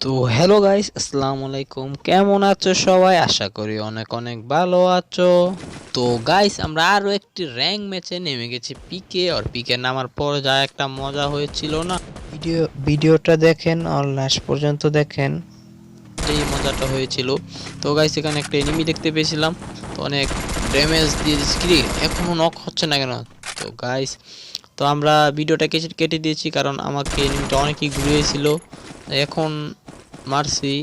তো hello guys, আসসালামু আলাইকুম। কেমন আছো সবাই? আশা করি অনেক অনেক ভালো আছো। তো গাইস, আমরা আরো একটি র্যাঙ্ক ম্যাচে নেমে গেছি পিকে। আর পিকে নামার পর যা একটা মজা হয়েছিল না, ভিডিওটা দেখেন, অল লাস্ট পর্যন্ত দেখেন, এই মজাটা হয়েছিল। তো গাইস, এখানে একটা এনিমি দেখতে পেয়েছিলাম, তো অনেক ড্যামেজ দিয়ে দিচ্ছি। কি এখনো নক হচ্ছে না কেন? তো গাইস, তো আমরা ভিডিওটা কেটে দিয়েছি কারণ আমাকে এনিমিটা অনেকই ঘুরিয়েছিল। এখন মারছি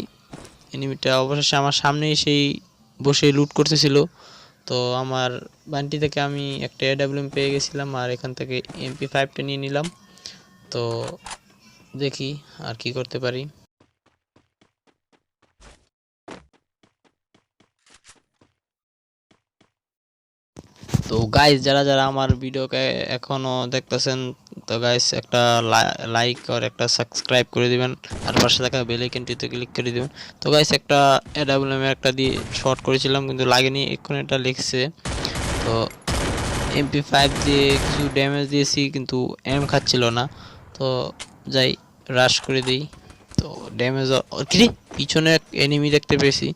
এনিমিটা, অবশেষে আমার সামনে সেই বসে লুট করতেছিল। তো আমার বান্টি থেকে আমি একটা এডাব্লিউএম পেয়ে গেছিলাম, আর এখান থেকে MP5টা নিয়ে নিলাম। তো দেখি আর কি করতে পারি। তো গাইস, যারা যারা আমার ভিডিওকে এখনো দেখতেছেন, তো গাইস একটা লাইক আর একটা সাবস্ক্রাইব করে দিবেন, আর পাশে থাকা বেল আইকনটিতে ক্লিক করে দিবেন। তো গাইস, একটা এডাব্লিউএম একটা দিয়ে শর্ট করেছিলাম কিন্তু লাগেনি, এখন এটা লেগছে। তো MP5 দিয়ে কিছু ড্যামেজ দিয়েছি কিন্তু এম খাচ্ছিল না। তো যাই, রাশ করে দিই। তো ড্যামেজ কি পিছনে এনিমি দেখতে পেয়েছি।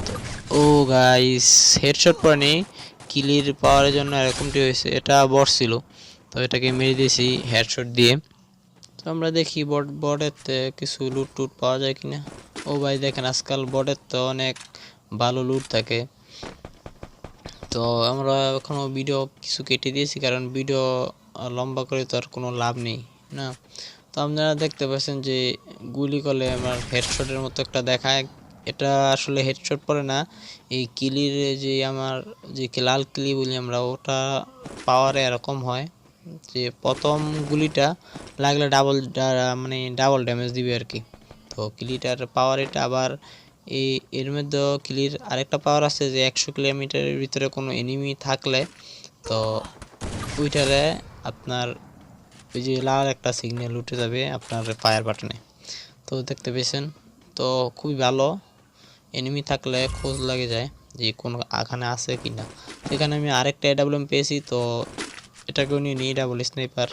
তো ও গাইস, হেডশট পড়েনি, কিলির পাওয়ারের জন্য এরকমটি হয়েছে। এটা বট ছিল, তো এটাকে মেরে দিয়েছি হেডশট দিয়ে। তো আমরা দেখি বটের কিছু লুট টুট পাওয়া যায় কিনা। ও ভাই দেখেন, আজকাল বটের তো অনেক ভালো লুট থাকে। তো আমরা এখনো ভিডিও কিছু কেটে দিয়েছি কারণ ভিডিও লম্বা করে তো আর কোনো লাভ নেই না। তো আপনারা দেখতে পাচ্ছেন যে গুলি করলে আমার হেডশটের মতো একটা দেখায়। এটা আসলে হেডশট পড়ে না, এই কিলির যে আমার যে লাল কিলি বলি আমরা, ওটা পাওয়ারে এরকম হয় যে প্রথম গুলিটা লাগলে ডাবল ড্যামেজ দিবে আর কি। তো কিলিটার পাওয়ার এটা। আবার এর মধ্যে কিলির আরেকটা পাওয়ার আছে যে 100 কিলোমিটারের ভিতরে কোনো এনিমি থাকলে তো ওইটারে আপনার ওই যে লাল একটা সিগন্যাল উঠে যাবে আপনার ফায়ার বাটনে। তো দেখতে পেয়েছেন, তো খুবই ভালো। এনিমি থাকলে খোঁজ লাগে যায় যে কোনো এখানে আছে কি না। এখানে আমি আরেকটা এডাব্লিউএম পেয়েছি, তো এটাকেও নিয়ে নিই, ডাবল স্নাইপার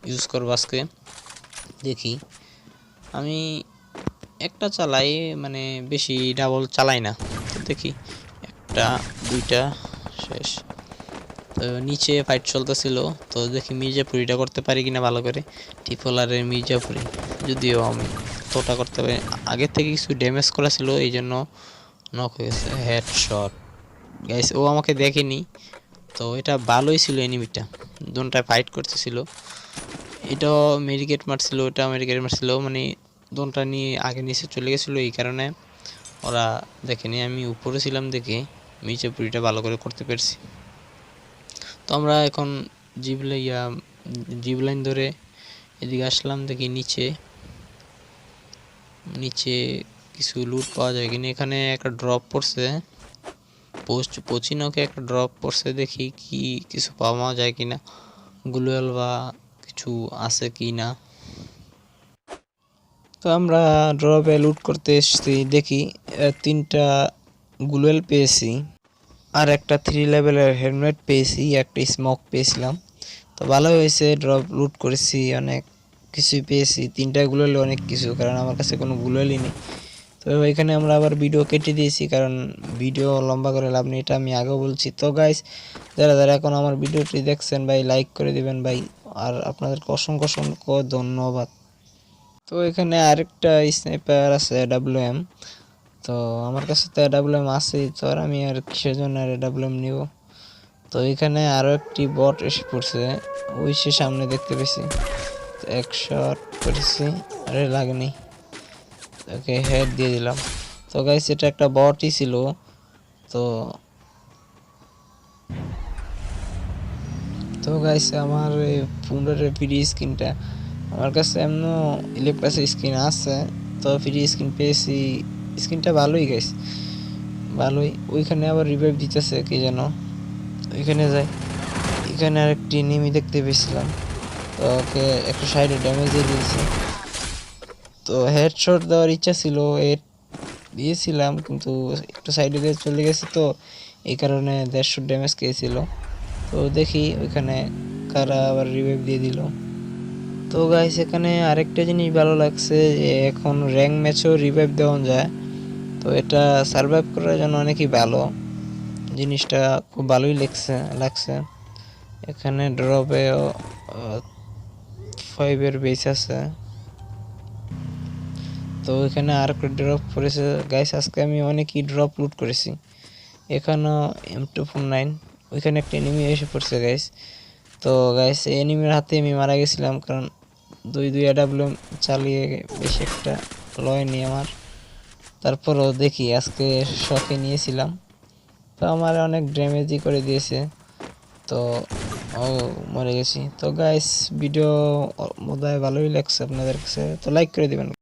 ইউজ করবো আজকে। দেখি, আমি একটা চালাই, মানে বেশি ডাবল চালাই না। তো দেখি, একটা দুইটা শেষ। তো নিচে ফাইট চলতেছিল, তো দেখি মির্জাপুরিটা করতে পারি কিনা ভালো করে। টিফলারের মির্জাপুরি, যদিও আমি তোটা করতে পারি, আগের থেকে কিছু ড্যামেজ করা ছিল এই জন্য নক হয়েছে। হেডশট গাইস, ও আমাকে দেখেনি। তো এটা ভালোই ছিল, এনিমিটা দোনটায় ফাইট করতেছিল। এটাও মেডিকেট মারছিল, ওটা মেডিকেট মারছিল, মানে দোনটা নিয়ে আগে নিচে চলে গেছিলো, এই কারণে ওরা দেখেনি। আমি উপরে ছিলাম দেখে মির্জাপুরিটা ভালো করে করতে পেরেছি। তো আমরা এখন জিপ লাইন ধরে এদিকে আসলাম, দেখি নিচে নিচে কিছু লুট পাওয়া যায় কিনা। এখানে একটা ড্রপ পড়ছে, পচিনকে একটা ড্রপ পড়ছে, দেখি কি কিছু পাওয়া যায় কিনা, গ্লুয়াল বা কিছু আছে কি না। তো আমরা ড্রপে লুট করতে এসেছি, দেখি তিনটা গ্লুয়াল পেয়েছি, আর একটা 3 লেভেলের হেলমেট পেয়েছি, একটা স্মোক পেয়েছিলাম। তো ভালো হয়েছে, ড্রপ লুট করেছি, অনেক কিছুই পেয়েছি। তিনটা গুলোলে অনেক কিছু, কারণ আমার কাছে কোনো গুলোলই নেই। তো এখানে আমরা আবার ভিডিও কেটে দিয়েছি কারণ ভিডিও লম্বা করে লাভ নেই, এটা আমি আগেও বলছি। তো গাইস, যারা যারা এখন আমার ভিডিওটি দেখছেন ভাই, লাইক করে দিবেন ভাই, আর আপনাদেরকে অসংখ্য অসংখ্য ধন্যবাদ। তো এখানে আরেকটা স্নাইপার আছে ডাব্লিউএম। তো আমার কাছে তো ডাব্লিউএম আছেই, তো আর আমি আর কিসের জন্য আর ডাব্লিউএম নিব। তো এখানে আরো একটি বট এসে পড়ছে, ওই সে সামনে দেখতে পেয়েছি। তো এক শট করেছি, আরে লাগেনি, ওকে হেড দিয়ে দিলাম। তো গাইস, এটা একটা বটই ছিল। তো তো গাইস, আমার এই ফোনের ফ্রি স্ক্রিনটা, আমার কাছে এমন ইলেকট্রাস স্ক্রিন আছে, তো ফ্রি স্ক্রিন পেয়েছি। স্ক্রিনটা ভালোই গাইস, ভালোই। ওইখানে আবার রিভাইভ দিতেছে কি যেন, ওইখানে যাই। এখানে আরেকটি এনিমি দেখতে পেয়েছিলাম, তো ওকে একটু সাইডে ড্যামেজ দিয়ে দিয়েছি। তো হেডশট দেওয়ার ইচ্ছা ছিল, হেড দিয়েছিলাম কিন্তু একটু সাইডে দিয়ে চলে গেছে, তো এই কারণে 150 ড্যামেজ খেয়েছিল। তো দেখি ওইখানে কারা আবার রিভাইভ দিয়ে দিল। তো তো গাইস এখানে আরেকটা জিনিস ভালো লাগছে যে এখন র্যাঙ্ক ম্যাচও রিভাইভ দেওয়া যায়। তো এটা সার্ভাইভ করার জন্য অনেকই ভালো, জিনিসটা খুব ভালোই লাগছে। এখানে ড্রপেও 5-এর বেস আছে। তো এখানে আর একটা ড্রপ পড়েছে গাইস, আজকে আমি অনেকই ড্রপ লুট করেছি। এখানেও M249, ওইখানে একটা এনিমি এসে পড়ছে গাইস। তো গাইস এই এনিমির হাতে আমি মারা গেছিলাম, কারণ দুই AWM চালিয়ে বেশি একটা লয়নি আমার। তারপরও দেখি আজকে শখে নিয়েছিলাম, তো আমার অনেক ড্যামেজই করে দিয়েছে। তো ও মরে গেছি। তো গাইস ভিডিও বোধহয় ভালোই লাগছে আপনাদের কাছে, তো লাইক করে দিবেন।